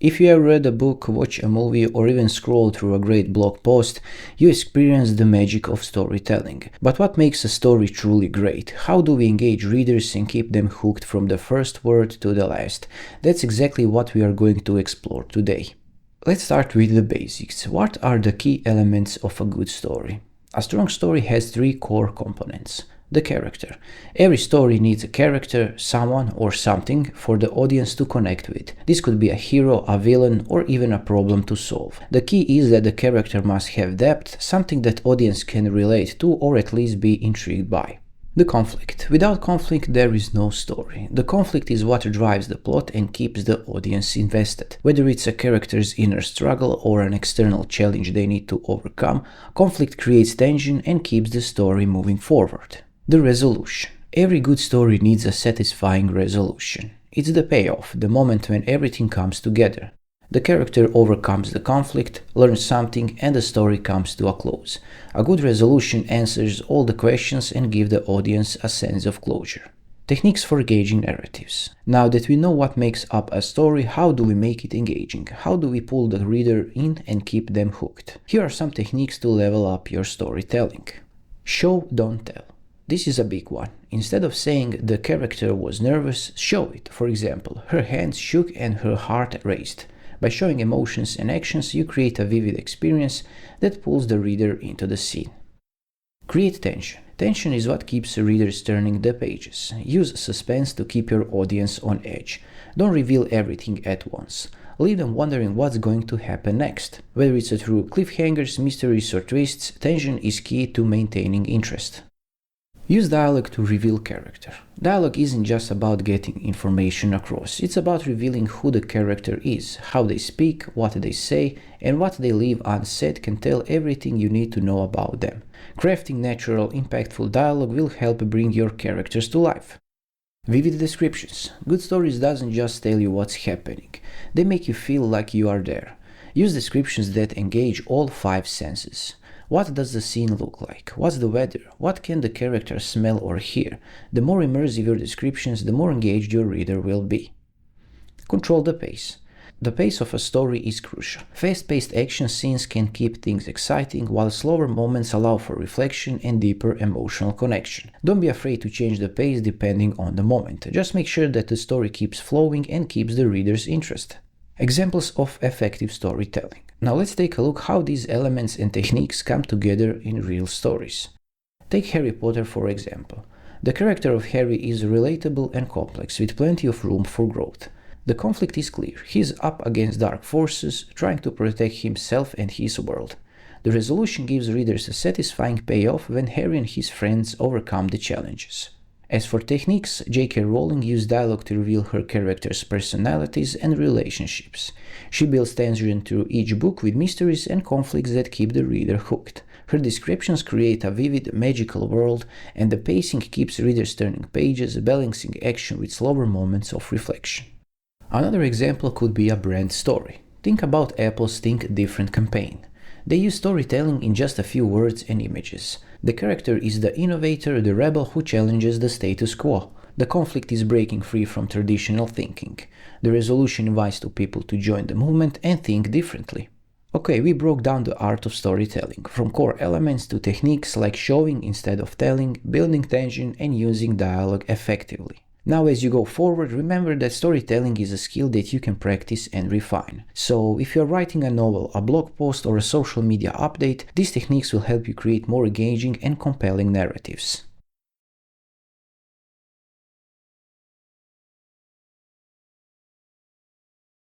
If you have read a book, watch a movie, or even scroll through a great blog post, you experience the magic of storytelling. But what makes a story truly great? How do we engage readers and keep them hooked from the first word to the last? That's exactly what we are going to explore today. Let's start with the basics. What are the key elements of a good story? A strong story has three core components. The character. Every story needs a character, someone or something for the audience to connect with. This could be a hero, a villain, or even a problem to solve. The key is that the character must have depth, something that audience can relate to or at least be intrigued by. The conflict. Without conflict, there is no story. The conflict is what drives the plot and keeps the audience invested. Whether it's a character's inner struggle or an external challenge they need to overcome, conflict creates tension and keeps the story moving forward. The resolution. Every good story needs a satisfying resolution. It's the payoff, the moment when everything comes together. The character overcomes the conflict, learns something, and the story comes to a close. A good resolution answers all the questions and gives the audience a sense of closure. Techniques for engaging narratives. Now that we know what makes up a story, how do we make it engaging? How do we pull the reader in and keep them hooked? Here are some techniques to level up your storytelling. Show, don't tell. This is a big one. Instead of saying the character was nervous, show it. For example, her hands shook and her heart raced. By showing emotions and actions, you create a vivid experience that pulls the reader into the scene. Create tension. Tension is what keeps readers turning the pages. Use suspense to keep your audience on edge. Don't reveal everything at once. Leave them wondering what's going to happen next. Whether it's through cliffhangers, mysteries, or twists, tension is key to maintaining interest. Use dialogue to reveal character. Dialogue isn't just about getting information across, it's about revealing who the character is. How they speak, what they say, and what they leave unsaid can tell everything you need to know about them. Crafting natural, impactful dialogue will help bring your characters to life. Vivid descriptions. Good stories doesn't just tell you what's happening, they make you feel like you are there. Use descriptions that engage all five senses. What does the scene look like? What's the weather? What can the character smell or hear? The more immersive your descriptions, the more engaged your reader will be. Control the pace. The pace of a story is crucial. Fast-paced action scenes can keep things exciting, while slower moments allow for reflection and deeper emotional connection. Don't be afraid to change the pace depending on the moment. Just make sure that the story keeps flowing and keeps the reader's interest. Examples of effective storytelling. Now let's take a look how these elements and techniques come together in real stories. Take Harry Potter for example. The character of Harry is relatable and complex, with plenty of room for growth. The conflict is clear. He's up against dark forces, trying to protect himself and his world. The resolution gives readers a satisfying payoff when Harry and his friends overcome the challenges. As for techniques, J.K. Rowling used dialogue to reveal her characters' personalities and relationships. She builds tension through each book with mysteries and conflicts that keep the reader hooked. Her descriptions create a vivid, magical world, and the pacing keeps readers turning pages, balancing action with slower moments of reflection. Another example could be a brand story. Think about Apple's Think Different campaign. They use storytelling in just a few words and images. The character is the innovator, the rebel who challenges the status quo. The conflict is breaking free from traditional thinking. The resolution invites two people to join the movement and think differently. Okay, we broke down the art of storytelling, from core elements to techniques like showing instead of telling, building tension, and using dialogue effectively. Now as you go forward, remember that storytelling is a skill that you can practice and refine. So if you're writing a novel, a blog post, or a social media update, these techniques will help you create more engaging and compelling narratives.